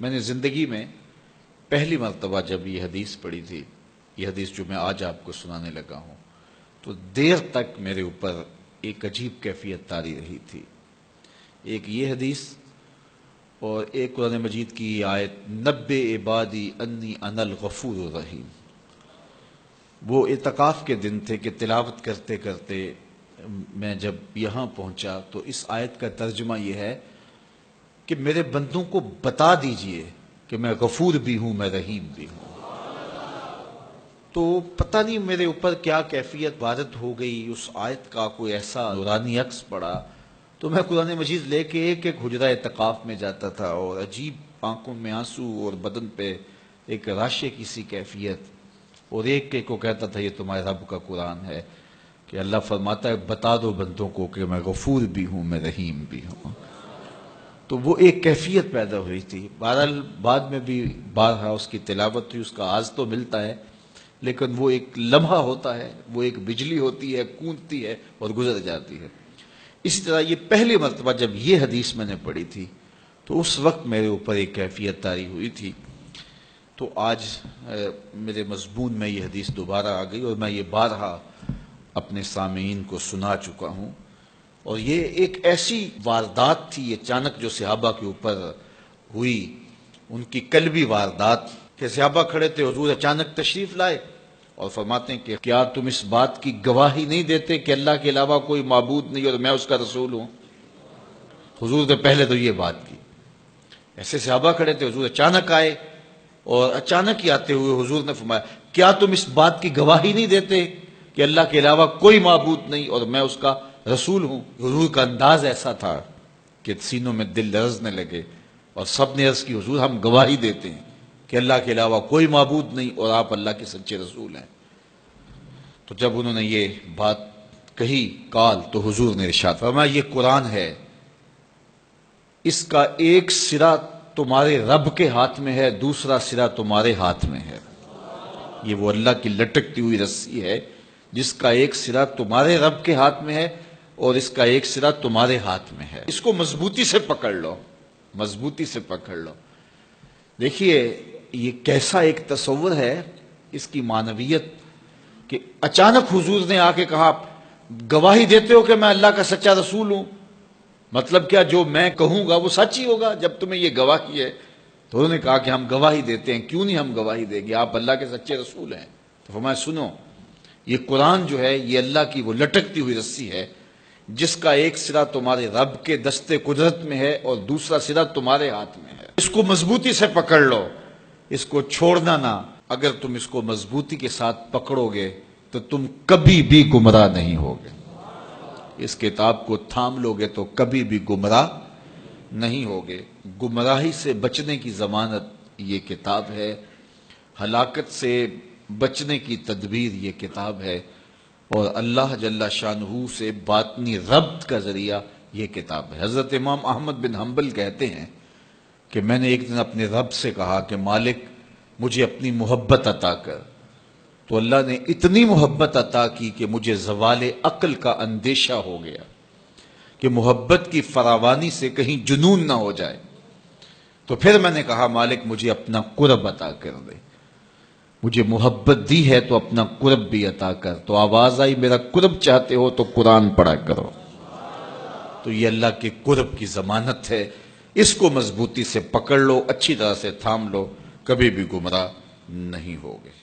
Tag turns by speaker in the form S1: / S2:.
S1: میں نے زندگی میں پہلی مرتبہ جب یہ حدیث پڑھی تھی، یہ حدیث جو میں آج آپ کو سنانے لگا ہوں، تو دیر تک میرے اوپر ایک عجیب کیفیت طاری رہی تھی۔ ایک یہ حدیث اور ایک قرآن مجید کی آیت نبّئ عبادی انی انا الغفور الرحیم۔ وہ اعتکاف کے دن تھے کہ تلاوت کرتے کرتے میں جب یہاں پہنچا تو اس آیت کا ترجمہ یہ ہے کہ میرے بندوں کو بتا دیجئے کہ میں غفور بھی ہوں، میں رحیم بھی ہوں۔ تو پتہ نہیں میرے اوپر کیا کیفیت وارد ہو گئی، اس آیت کا کوئی ایسا نورانی عکس پڑا، تو میں قرآن مجید لے کے ایک ایک حجرہ اعتکاف میں جاتا تھا اور عجیب آنکھوں میں آنسو اور بدن پہ ایک راشے کی سی کیفیت، اور ایک کو کہتا تھا یہ تمہارے رب کا قرآن ہے کہ اللہ فرماتا ہے بتا دو بندوں کو کہ میں غفور بھی ہوں، میں رحیم بھی ہوں۔ تو وہ ایک کیفیت پیدا ہوئی تھی۔ بہرحال بعد میں بھی بارہا اس کی تلاوت ہوئی، اس کا آز تو ملتا ہے، لیکن وہ ایک لمحہ ہوتا ہے، وہ ایک بجلی ہوتی ہے، کونتی ہے اور گزر جاتی ہے۔ اسی طرح یہ پہلی مرتبہ جب یہ حدیث میں نے پڑھی تھی تو اس وقت میرے اوپر ایک کیفیت طاری ہوئی تھی۔ تو آج میرے مضمون میں یہ حدیث دوبارہ آ گئی اور میں یہ بارہا اپنے سامعین کو سنا چکا ہوں، اور یہ ایک ایسی واردات تھی اچانک جو صحابہ کے اوپر ہوئی، ان کی قلبی واردات کہ صحابہ کھڑے تھے، حضور اچانک تشریف لائے اور فرماتے ہیں کہ کیا تم اس بات کی گواہی نہیں دیتے کہ اللہ کے علاوہ کوئی معبود نہیں اور میں اس کا رسول ہوں؟ حضور نے پہلے تو یہ بات کی۔ ایسے صحابہ کھڑے تھے، حضور اچانک آئے اور اچانک ہی آتے ہوئے حضور نے فرمایا کیا تم اس بات کی گواہی نہیں دیتے کہ اللہ کے علاوہ کوئی معبود نہیں اور میں اس کا رسول ہوں؟ حضور کا انداز ایسا تھا کہ سینوں میں دل لرزنے لگے اور سب نے عرض کی حضور ہم گواہی دیتے ہیں کہ اللہ کے علاوہ کوئی معبود نہیں اور آپ اللہ کے سچے رسول ہیں۔ تو جب انہوں نے یہ بات کہی قال، تو حضور نے ارشاد فرمایا یہ قرآن ہے، اس کا ایک سرا تمہارے رب کے ہاتھ میں ہے، دوسرا سرا تمہارے ہاتھ میں ہے۔ یہ وہ اللہ کی لٹکتی ہوئی رسی ہے جس کا ایک سرا تمہارے رب کے ہاتھ میں ہے اور اس کا ایک سرا تمہارے ہاتھ میں ہے۔ اس کو مضبوطی سے پکڑ لو، مضبوطی سے پکڑ لو۔ دیکھیے یہ کیسا ایک تصور ہے اس کی معنویت کہ اچانک حضور نے آ کے کہا گواہی دیتے ہو کہ میں اللہ کا سچا رسول ہوں، مطلب کیا جو میں کہوں گا وہ سچ ہی ہوگا جب تمہیں یہ گواہی ہے؟ تو انہوں نے کہا کہ ہم گواہی دیتے ہیں۔ کیوں نہیں ہم گواہی دیں گے، آپ اللہ کے سچے رسول ہیں۔ تو فرمایا سنو، یہ قرآن جو ہے یہ اللہ کی وہ لٹکتی ہوئی رسی ہے جس کا ایک سرا تمہارے رب کے دستے قدرت میں ہے اور دوسرا سرا تمہارے ہاتھ میں ہے۔ اس کو مضبوطی سے پکڑ لو، اس کو چھوڑنا نہ۔ اگر تم اس کو مضبوطی کے ساتھ پکڑو گے تو تم کبھی بھی گمراہ نہیں ہوگے۔ اس کتاب کو تھام لو گے تو کبھی بھی گمراہ نہیں ہوگے۔ گمراہی سے بچنے کی ضمانت یہ کتاب ہے، ہلاکت سے بچنے کی تدبیر یہ کتاب ہے، اور اللہ جل شانہ سے باطنی ربط کا ذریعہ یہ کتاب ہے۔ حضرت امام احمد بن حنبل کہتے ہیں کہ میں نے ایک دن اپنے رب سے کہا کہ مالک مجھے اپنی محبت عطا کر، تو اللہ نے اتنی محبت عطا کی کہ مجھے زوال عقل کا اندیشہ ہو گیا کہ محبت کی فراوانی سے کہیں جنون نہ ہو جائے۔ تو پھر میں نے کہا مالک مجھے اپنا قرب عطا کر دے، مجھے محبت دی ہے تو اپنا قرب بھی عطا کر۔ تو آواز آئی میرا قرب چاہتے ہو تو قرآن پڑھا کرو۔ تو یہ اللہ کے قرب کی ضمانت ہے، اس کو مضبوطی سے پکڑ لو، اچھی طرح سے تھام لو، کبھی بھی گمراہ نہیں ہوگے۔